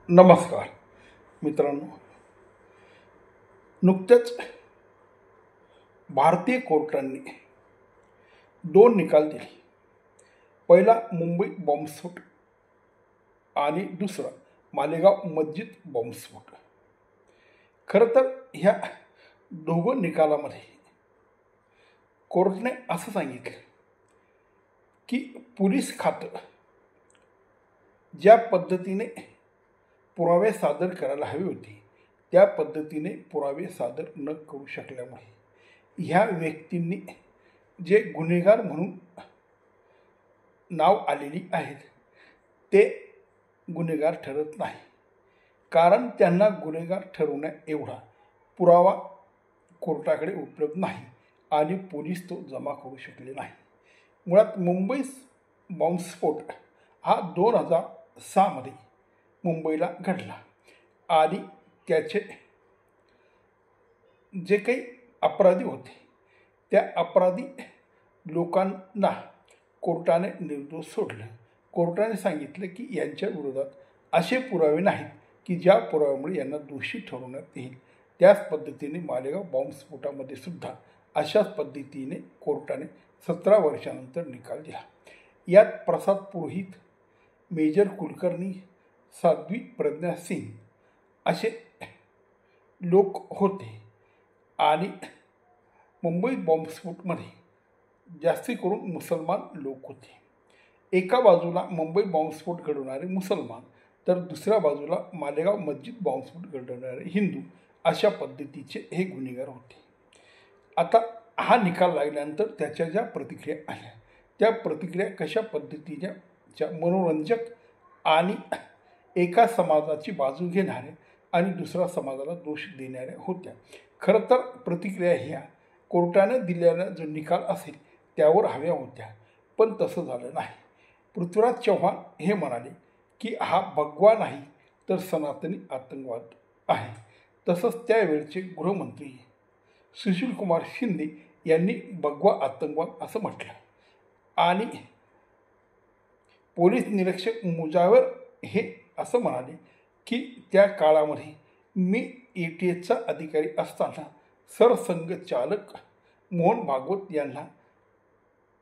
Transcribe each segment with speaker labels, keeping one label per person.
Speaker 1: नमस्कार मित्रांनो, नुकतेच भारतीय कोर्टांनी दोन निकाल दिले. पहिला मुंबई बॉम्बस्फोट आणि दुसरा मालेगाव मस्जिद बॉम्बस्फोट. खरं तर ह्या दोघं निकालामध्ये कोर्टने असं सांगितलं की पोलीस खातं ज्या पद्धतीने पुरावे सादर करायला हवे होते त्या पद्धतीने पुरावे सादर न करू शकल्यामुळे ह्या व्यक्तींनी जे गुन्हेगार म्हणून नाव आलेली आहेत ते गुन्हेगार ठरत नाही, कारण त्यांना गुन्हेगार ठरवण्या एवढा पुरावा कोर्टाकडे उपलब्ध नाही आणि पोलीस तो जमा करू शकले नाही. मुळात मुंबई बॉम्बस्फोट हा 2006 मुंबईला घडला आणि त्याचे जे काही अपराधी होते त्या अपराधी लोकांना कोर्टाने निर्दोष सोडलं. कोर्टाने सांगितलं की यांच्या विरोधात असे पुरावे नाहीत की ज्या पुराव्यामुळे यांना दोषी ठरवण्यात येईल. त्याच पद्धतीने मालेगाव बॉम्बस्फोटामध्ये सुद्धा अशाच पद्धतीने कोर्टाने 17 वर्षानंतर निकाल दिला. यात प्रसाद पुरोहित, मेजर कुलकर्णी, साध्वी प्रज्ञा सिंग असे लोक होते आणि मुंबई बॉम्बस्फोटमध्ये जास्ती करून मुसलमान लोक होते. एका बाजूला मुंबई बॉम्बस्फोट घडवणारे मुसलमान तर दुसऱ्या बाजूला मालेगाव मस्जिद बॉम्बस्फोट घडवणारे हिंदू अशा पद्धतीचे हे गुन्हेगार होते. आता हा निकाल लागल्यानंतर त्याच्या ज्या प्रतिक्रिया आल्या त्या प्रतिक्रिया कशा पद्धतीच्या मनोरंजक आणि एका समाजाची बाजू घेणाऱ्या आणि दुसऱ्या समाजाला दोष देणाऱ्या होत्या. खरं तर प्रतिक्रिया ह्या कोर्टाने दिलेला जो निकाल असेल त्यावर हव्या होत्या, पण तसं झालं नाही. पृथ्वीराज चव्हाण हे म्हणाले की हा भगवा नाही तर सनातनी आतंकवाद आहे. तसंच त्यावेळचे गृहमंत्री सुशीलकुमार शिंदे यांनी भगवा आतंकवाद असं म्हटलं आणि पोलीस निरीक्षक मुजावर हे असं म्हणाले की त्या काळामध्ये मी ATFचा अधिकारी असताना सरसंघचालक मोहन भागवत यांना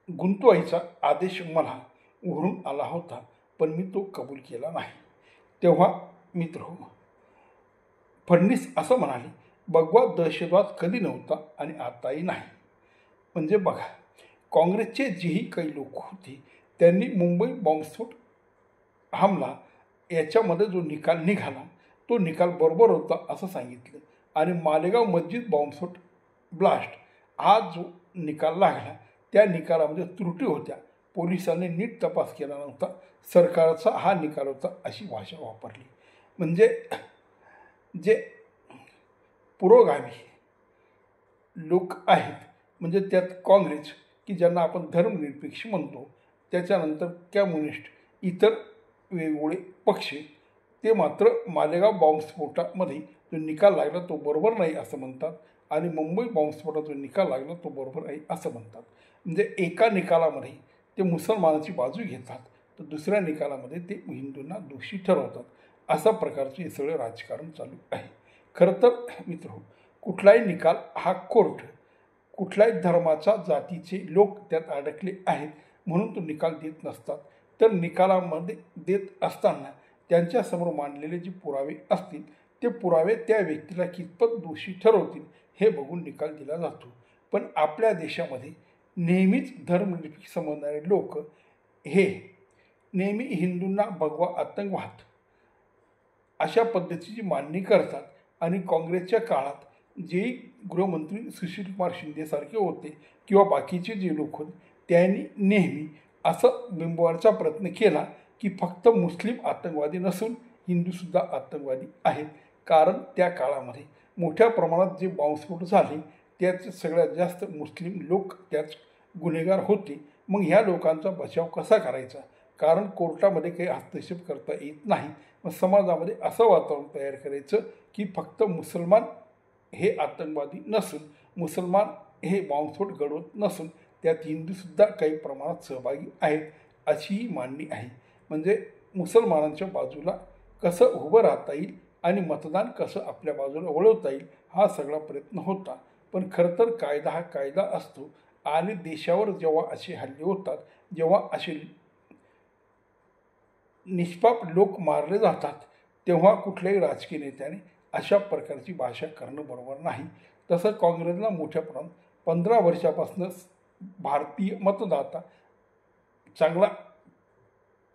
Speaker 1: गुंतवायचा आदेश मला वरून आला होता, पण मी तो कबूल केला नाही. तेव्हा मित्र फडणवीस असं म्हणाले, भगवा दहशतवाद कधी नव्हता आणि आताही नाही. म्हणजे बघा, काँग्रेसचे जेही काही लोक होते त्यांनी मुंबई बॉम्बस्फोट हमला याच्यामध्ये जो निकाल निघाला तो निकाल बरोबर होता असं सांगितलं आणि मालेगाव मस्जिद बॉम्बस्फोट ब्लास्ट हा जो निकाल लागला त्या निकालामध्ये त्रुटी होत्या, पोलिसांनी नीट तपास केला नव्हता, सरकारचा हा निकाल होता अशी भाषा वापरली. म्हणजे जे पुरोगामी लोक आहेत म्हणजे त्यात काँग्रेस की ज्यांना आपण धर्मनिरपेक्ष म्हणतो, त्याच्यानंतर कम्युनिस्ट, इतर वेगवेगळे पक्ष ते मात्र मालेगाव बॉम्बस्फोटामध्ये जो निकाल लागला तो बरोबर नाही असं म्हणतात आणि मुंबई बॉम्बस्फोटात जो निकाल लागला तो बरोबर आहे असं म्हणतात. म्हणजे एका निकालामध्ये ते मुसलमानाची बाजू घेतात तर दुसऱ्या निकालामध्ये ते हिंदूंना दोषी ठरवतात. अशा प्रकारचे हे सगळं राजकारण चालू आहे. खरं तर मित्र, कुठलाही निकाल हा कोर्ट कुठल्याही धर्माच्या जातीचे लोक त्यात अडकले आहेत म्हणून तो निकाल देत नसतात, तर निकालामध्ये देत असताना त्यांच्यासमोर मांडलेले जे पुरावे असतील ते पुरावे त्या व्यक्तीला कितपत दोषी ठरवतील हे बघून निकाल दिला जातो. पण आपल्या देशामध्ये नेहमीच धर्मनिरपेक्ष समजणारे लोक हे नेहमी हिंदूंना भगवा आतंकवाद अशा पद्धतीची मांडणी करतात आणि काँग्रेसच्या काळात जे गृहमंत्री सुशीलकुमार शिंदेसारखे होते किंवा बाकीचे जे लोक होते त्यांनी नेहमी असं बिंबवायचा प्रयत्न केला की फक्त मुस्लिम आतंकवादी नसून हिंदूसुद्धा आतंकवादी आहेत, कारण त्या काळामध्ये मोठ्या प्रमाणात जे बॉम्बस्फोट झाले त्यात सगळ्यात जास्त मुस्लिम लोक त्याच गुन्हेगार होते. मग ह्या लोकांचा बचाव कसा करायचा, कारण कोर्टामध्ये काही हस्तक्षेप करता येत नाही. मग समाजामध्ये असं वातावरण तयार करायचं की फक्त मुसलमान हे आतंकवादी नसून, मुसलमान हे बॉम्बस्फोट घडवत नसून त्यात हिंदूसुद्धा काही प्रमाणात सहभागी आहेत अशी ही मांडणी आहे. म्हणजे मुसलमानांच्या बाजूला कसं उभं राहता येईल आणि मतदान कसं आपल्या बाजूला वळवता येईल हा सगळा प्रयत्न होता. पण खरं तर कायदा हा कायदा असतो आणि देशावर जेव्हा असे हल्ले होतात, जेव्हा असे निष्पाप लोक मारले जातात, तेव्हा कुठल्याही राजकीय नेत्याने अशा प्रकारची भाषा करणं बरोबर नाही. तसं काँग्रेसला मोठ्या प्रमाणात 15 वर्षापासून भारतीय मतदाता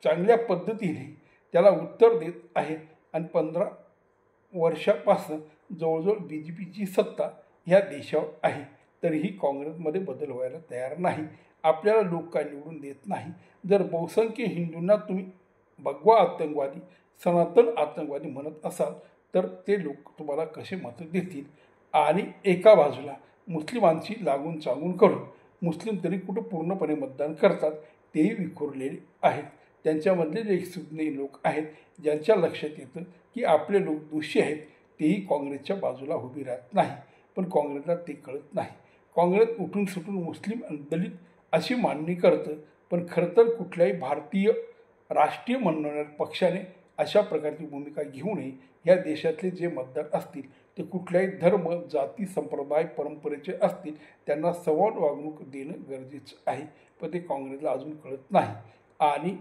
Speaker 1: चांगल्या पद्धतीने त्याला उत्तर देत आहेत आणि 15 वर्षापासून जवळजवळ BJPची सत्ता ह्या देशावर आहे. तरीही काँग्रेसमध्ये बदल व्हायला तयार नाही. आपल्याला लोक काय निवडून देत नाही. जर बहुसंख्य हिंदूंना तुम्ही भगवा आतंकवादी, सनातन आतंकवादी म्हणत असाल तर ते लोक तुम्हाला कसे मतं देतील. आणि एका बाजूला मुस्लिमांची लागून चागून करून मुस्लिम तरी कुठं पूर्णपणे मतदान करतात तेही विखुरलेले आहेत. त्यांच्यामधले जे सुज्ञ लोक आहेत ज्यांच्या लक्षात येतं की आपले लोक दोषी आहेत, तेही काँग्रेसच्या बाजूला उभी राहत नाही. पण काँग्रेसला ते कळत नाही. काँग्रेस उठून सुटून मुस्लिम आणि दलित अशी मांडणी करतं. पण खरं तर कुठल्याही भारतीय राष्ट्रीय म्हणणाऱ्या पक्षाने अशा प्रकारची भूमिका घेऊ नये. या देशातले जे मतदार असतील ते कुठल्याही धर्म, जाती, संप्रदाय, परंपरेचे असतील त्यांना समान वागणूक देणं गरजेचं आहे. पण ते काँग्रेसला अजून कळत नाही आणि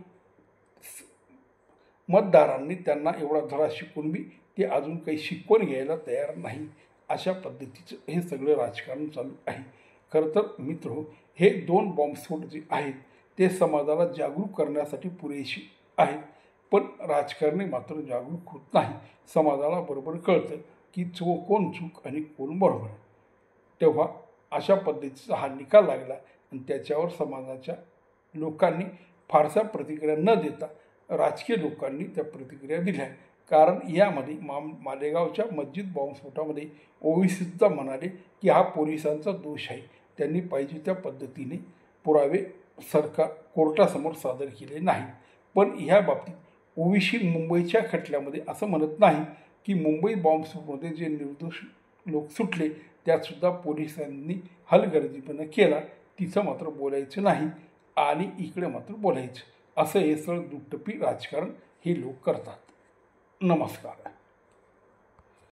Speaker 1: मतदारांनी त्यांना एवढा धडा शिकून बी ते अजून काही शिकवण घ्यायला तयार नाही. अशा पद्धतीचं हे सगळं राजकारण चालू आहे. खरं तर मित्र, हे 2 बॉम्बस्फोट जे आहेत ते समाजाला जागरूक करण्यासाठी पुरेशी आहेत. पण राजकारणी मात्र जागरूक होत नाही. समाजाला बरोबर कळतं की कोण चूक आणि कोण बरोबर. तेव्हा अशा पद्धतीचा हा निकाल लागला आणि त्याच्यावर समाजाच्या लोकांनी फारसा प्रतिक्रिया न देता राजकीय लोकांनी त्या प्रतिक्रिया दिल्या. कारण यामध्ये मालेगावच्या मस्जिद बॉम्बस्फोटामध्ये ओवीसीसुद्धा म्हणाले की हा पोलिसांचा दोष आहे. त्यांनी पाहिजे त्या पद्धतीने पुरावे कोर्टासमोर सादर केले नाही. पण ह्या बाबतीत ओवीसी मुंबईच्या खटल्यामध्ये असं म्हणत नाही की मुंबई बॉम्बस्फोटमध्ये जे निर्दोष लोक सुटले त्यातसुद्धा पोलिसांनी हलगर्जीपणा केला. तिचं मात्र बोलायचं नाही आणि इकडे मात्र बोलायचं. असं हे सगळं दुटप्पी राजकारण हे लोक करतात. नमस्कार.